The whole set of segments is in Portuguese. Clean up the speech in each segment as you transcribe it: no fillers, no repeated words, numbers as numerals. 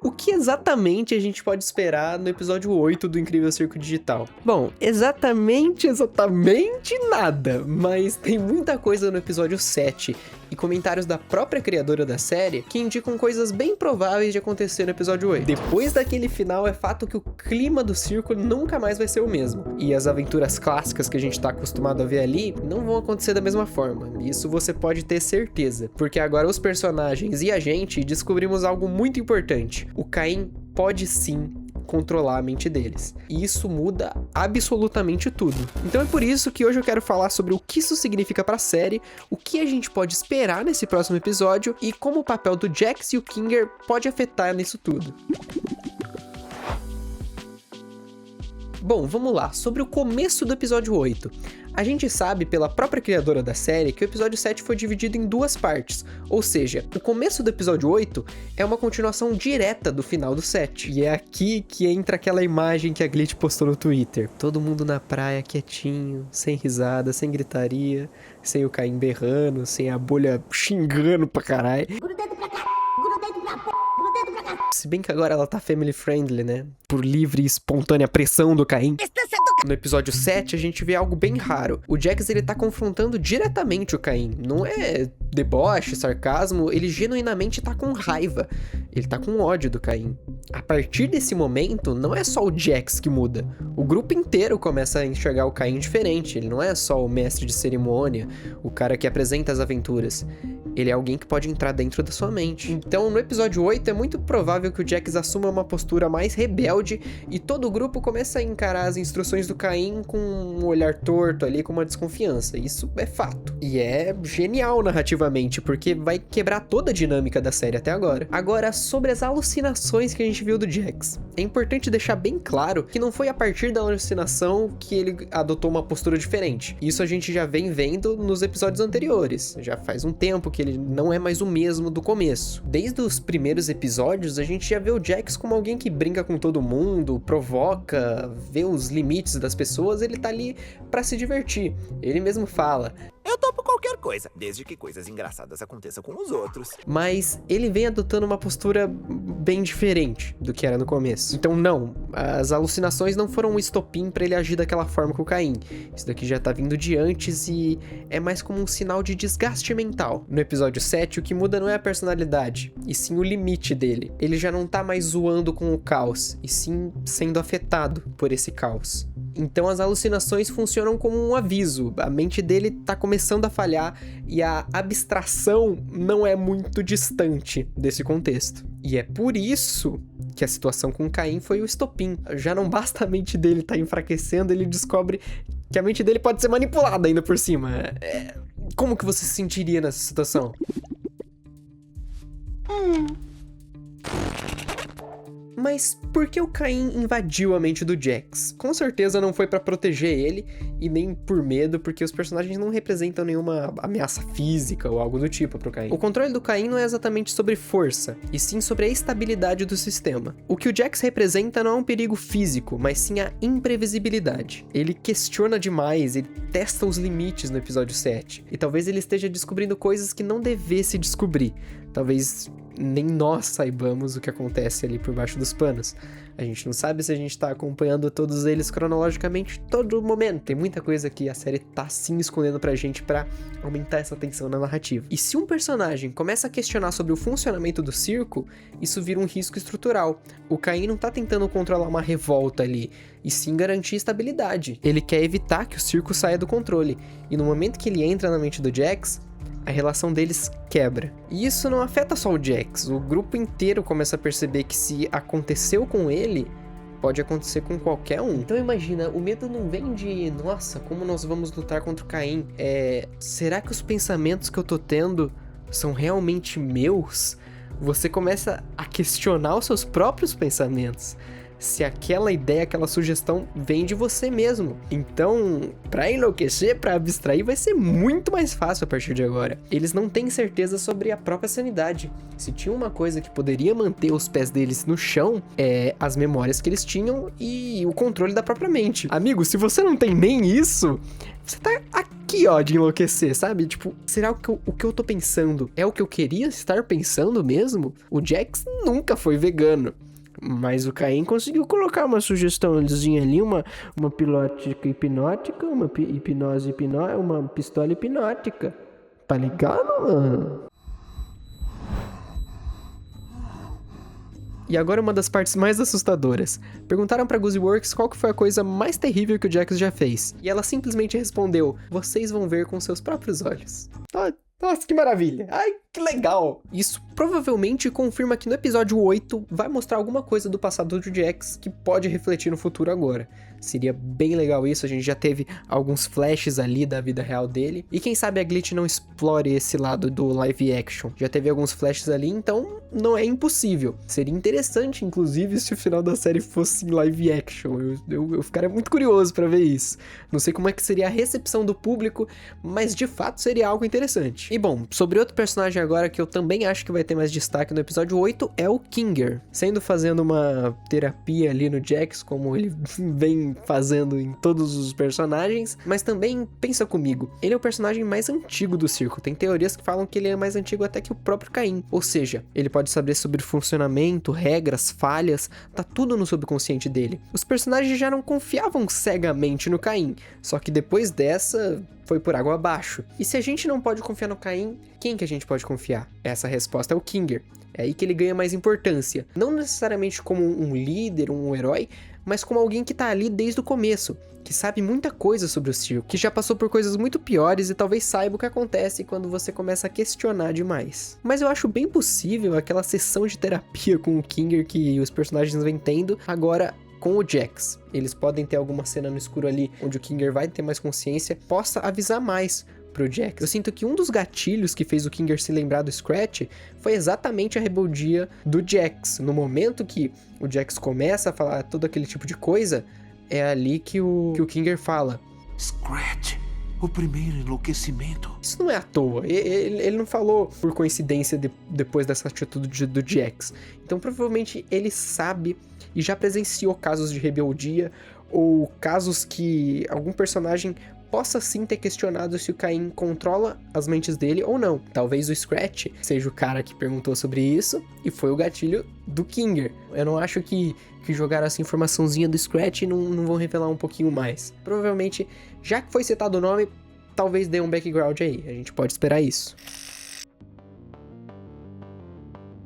O que exatamente a gente pode esperar no episódio 8 do Incrível Circo Digital? Bom, exatamente nada, mas tem muita coisa no episódio 7 e comentários da própria criadora da série que indicam coisas bem prováveis de acontecer no episódio 8. Depois daquele final, é fato que o clima do circo nunca mais vai ser o mesmo, e as aventuras clássicas que a gente tá acostumado a ver ali não vão acontecer da mesma forma. Isso você pode ter certeza, porque agora os personagens e a gente descobrimos algo muito importante. O Caim pode sim controlar a mente deles. E isso muda absolutamente tudo. Então é por isso que hoje eu quero falar sobre o que isso significa pra série, o que a gente pode esperar nesse próximo episódio e como o papel do Jax e o Kinger pode afetar nisso tudo. Bom, vamos lá, sobre o começo do episódio 8. A gente sabe pela própria criadora da série que o episódio 7 foi dividido em duas partes, ou seja, o começo do episódio 8 é uma continuação direta do final do 7. E é aqui que entra aquela imagem que a Glitch postou no Twitter. Todo mundo na praia quietinho, sem risada, sem gritaria, sem o Caim berrando, sem a bolha xingando pra caralho. Se bem que agora ela tá family friendly, né? Por livre e espontânea pressão do Caim. No episódio 7, a gente vê algo bem raro. O Jax, ele tá confrontando diretamente o Caim. Não é deboche, sarcasmo, ele genuinamente tá com raiva. Ele tá com ódio do Caim. A partir desse momento, não é só o Jax que muda. O grupo inteiro começa a enxergar o Caim diferente. Ele não é só o mestre de cerimônia, o cara que apresenta as aventuras. Ele é alguém que pode entrar dentro da sua mente. Então, no episódio 8, é muito provável que o Jax assuma uma postura mais rebelde e todo o grupo começa a encarar as instruções do Caim com um olhar torto ali, com uma desconfiança. Isso é fato. E é genial narrativamente, porque vai quebrar toda a dinâmica da série até agora. Agora, sobre as alucinações que a gente viu do Jax. É importante deixar bem claro que não foi a partir da alucinação que ele adotou uma postura diferente. Isso a gente já vem vendo nos episódios anteriores. Já faz um tempo que ele não é mais o mesmo do começo. Desde os primeiros episódios, a gente já vê o Jax como alguém que brinca com todo mundo, provoca, vê os limites das pessoas, ele tá ali pra se divertir. Ele mesmo fala: eu topo qualquer coisa, desde que coisas engraçadas aconteçam com os outros. Mas ele vem adotando uma postura bem diferente do que era no começo. Então não, as alucinações não foram um estopim pra ele agir daquela forma com o Caim. Isso daqui já tá vindo de antes e é mais como um sinal de desgaste mental. No episódio 7, o que muda não é a personalidade, e sim o limite dele. Ele já não tá mais zoando com o caos, e sim sendo afetado por esse caos. Então as alucinações funcionam como um aviso. A mente dele tá começando a falhar e a abstração não é muito distante desse contexto. E é por isso que a situação com Caim foi o estopim. Já não basta a mente dele tá enfraquecendo, ele descobre que a mente dele pode ser manipulada ainda por cima. Como que você se sentiria nessa situação? Mas por que o Caim invadiu a mente do Jax? Com certeza não foi pra proteger ele, e nem por medo, porque os personagens não representam nenhuma ameaça física ou algo do tipo pro Caim. O controle do Caim não é exatamente sobre força, e sim sobre a estabilidade do sistema. O que o Jax representa não é um perigo físico, mas sim a imprevisibilidade. Ele questiona demais, ele testa os limites no episódio 7, e talvez ele esteja descobrindo coisas que não devesse descobrir. Talvez nem nós saibamos o que acontece ali por baixo dos panos. A gente não sabe se a gente tá acompanhando todos eles cronologicamente todo momento. Tem muita coisa que a série tá sim escondendo pra gente pra aumentar essa tensão na narrativa. E se um personagem começa a questionar sobre o funcionamento do circo, isso vira um risco estrutural. O Caim não tá tentando controlar uma revolta ali, e sim garantir estabilidade. Ele quer evitar que o circo saia do controle. E no momento que ele entra na mente do Jax, a relação deles quebra. E isso não afeta só o Jax, o grupo inteiro começa a perceber que se aconteceu com ele, pode acontecer com qualquer um. Então imagina, o medo não vem de, nossa, como nós vamos lutar contra o Caim? Será que os pensamentos que eu tô tendo são realmente meus? Você começa a questionar os seus próprios pensamentos. Se aquela ideia, aquela sugestão vem de você mesmo. Então, pra enlouquecer, pra abstrair, vai ser muito mais fácil a partir de agora. Eles não têm certeza sobre a própria sanidade. Se tinha uma coisa que poderia manter os pés deles no chão, é as memórias que eles tinham e o controle da própria mente. Amigo, se você não tem nem isso, você tá a aqui, ó, de enlouquecer, sabe? Tipo, será que o que eu tô pensando é o que eu queria estar pensando mesmo? O Jax nunca foi vegano. Mas o Caim conseguiu colocar uma sugestãozinha ali, uma pilótica hipnótica, uma hipnose uma pistola hipnótica. Tá ligado, mano? E agora uma das partes mais assustadoras. Perguntaram pra Guzzi Works qual que foi a coisa mais terrível que o Jax já fez. E ela simplesmente respondeu: vocês vão ver com seus próprios olhos. Nossa, que maravilha! Ai, que legal! Isso provavelmente confirma que no episódio 8 vai mostrar alguma coisa do passado do Jax que pode refletir no futuro agora. Seria bem legal isso, a gente já teve alguns flashes ali da vida real dele. E quem sabe a Glitch não explore esse lado do live action. Já teve alguns flashes ali, então não é impossível. Seria interessante, inclusive, se o final da série fosse em live action. Eu ficaria muito curioso pra ver isso. Não sei como é que seria a recepção do público, mas de fato seria algo interessante. E bom, sobre outro personagem agora que eu também acho que vai ter mais destaque no episódio 8 é o Kinger. Sendo fazendo uma terapia ali no Jax, como ele vem fazendo em todos os personagens, mas também, pensa comigo, ele é o personagem mais antigo do circo. Tem teorias que falam que ele é mais antigo até que o próprio Caim. Ou seja, ele pode saber sobre funcionamento, regras, falhas, tá tudo no subconsciente dele. Os personagens já não confiavam cegamente no Caim, só que depois dessa foi por água abaixo. E se a gente não pode confiar no Caim, quem que a gente pode confiar? Essa resposta é o Kinger. É aí que ele ganha mais importância. Não necessariamente como um líder, um herói, mas como alguém que tá ali desde o começo, que sabe muita coisa sobre o circo, que já passou por coisas muito piores e talvez saiba o que acontece quando você começa a questionar demais. Mas eu acho bem possível aquela sessão de terapia com o Kinger que os personagens vêm tendo agora com o Jax. Eles podem ter alguma cena no escuro ali onde o Kinger vai ter mais consciência, possa avisar mais pro Jax. Eu sinto que um dos gatilhos que fez o Kinger se lembrar do Scratch foi exatamente a rebeldia do Jax. No momento que o Jax começa a falar todo aquele tipo de coisa, é ali que o Kinger fala: Scratch, o primeiro enlouquecimento. Isso não é à toa. Ele não falou por coincidência depois dessa atitude do Jax. Então provavelmente ele sabe e já presenciou casos de rebeldia ou casos que algum personagem possa sim ter questionado se o Caim controla as mentes dele ou não. Talvez o Scratch seja o cara que perguntou sobre isso e foi o gatilho do Kinger. Eu não acho que jogaram essa informaçãozinha do Scratch e não vão revelar um pouquinho mais. Provavelmente, já que foi citado o nome, talvez dê um background aí. A gente pode esperar isso.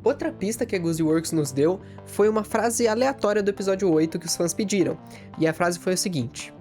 Outra pista que a Guzzi Works nos deu foi uma frase aleatória do episódio 8 que os fãs pediram. E a frase foi o seguinte: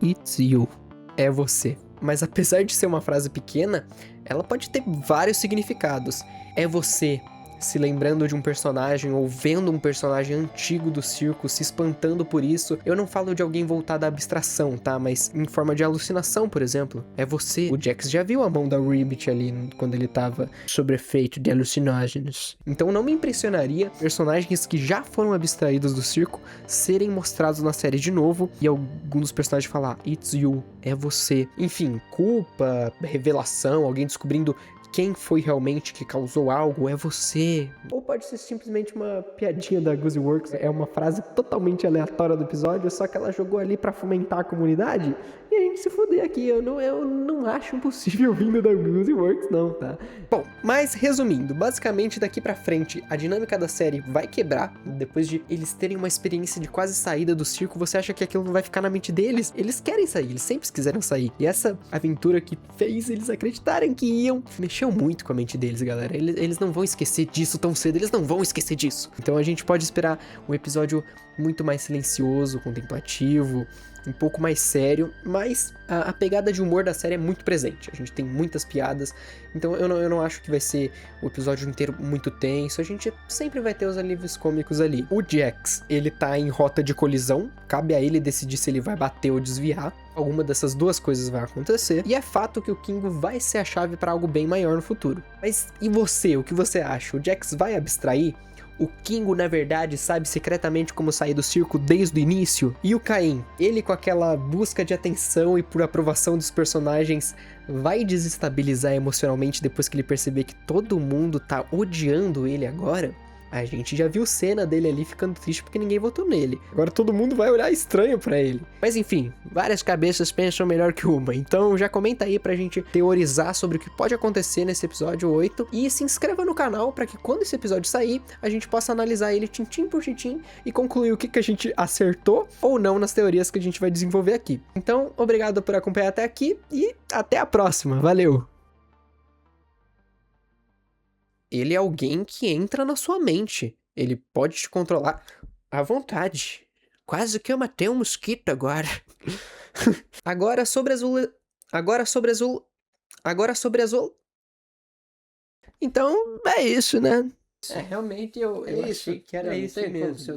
It's you. É você. Mas apesar de ser uma frase pequena, ela pode ter vários significados. É você se lembrando de um personagem ou vendo um personagem antigo do circo, se espantando por isso. Eu não falo de alguém voltado à abstração, tá? Mas em forma de alucinação, por exemplo. É você. O Jax já viu a mão da Ribbit ali quando ele tava sob efeito de alucinógenos. Então não me impressionaria personagens que já foram abstraídos do circo serem mostrados na série de novo e algum dos personagens falar: It's you, é você. Enfim, culpa, revelação, alguém descobrindo quem foi realmente que causou algo, é você. Ou pode ser simplesmente uma piadinha da Guzzi Works, é uma frase totalmente aleatória do episódio, só que ela jogou ali pra fomentar a comunidade, e a gente se fuder aqui. Eu não acho impossível vindo da Guzzi Works não, tá? Bom, mas resumindo, basicamente daqui pra frente, a dinâmica da série vai quebrar, depois de eles terem uma experiência de quase saída do circo. Você acha que aquilo não vai ficar na mente deles? Eles querem sair, eles sempre quiseram sair, e essa aventura que fez eles acreditarem que iam, mexeu muito com a mente deles, galera. Eles não vão esquecer disso tão cedo, eles não vão esquecer disso. Então a gente pode esperar um episódio muito mais silencioso, contemplativo, um pouco mais sério, mas a pegada de humor da série é muito presente. A gente tem muitas piadas, então eu não acho que vai ser o episódio inteiro muito tenso. A gente sempre vai ter os alívios cômicos ali. O Jax, ele tá em rota de colisão, cabe a ele decidir se ele vai bater ou desviar. Alguma dessas duas coisas vai acontecer, e é fato que o Kingo vai ser a chave para algo bem maior no futuro. Mas e você, o que você acha? O Jax vai abstrair? O Kingo, na verdade, sabe secretamente como sair do circo desde o início? E o Caim, ele com aquela busca de atenção e por aprovação dos personagens, vai desestabilizar emocionalmente depois que ele perceber que todo mundo tá odiando ele agora? A gente já viu cena dele ali ficando triste porque ninguém votou nele. Agora todo mundo vai olhar estranho pra ele. Mas enfim, várias cabeças pensam melhor que uma. Então já comenta aí pra gente teorizar sobre o que pode acontecer nesse episódio 8. E se inscreva no canal pra que quando esse episódio sair, a gente possa analisar ele tintim por tintim e concluir o que a gente acertou ou não nas teorias que a gente vai desenvolver aqui. Então, obrigado por acompanhar até aqui e até a próxima. Valeu! Ele é alguém que entra na sua mente. Ele pode te controlar à vontade. Quase que eu matei um mosquito agora. Agora sobre azul. Agora sobre azul. Agora sobre azul. Então, é isso, né? Realmente eu achei que era isso mesmo.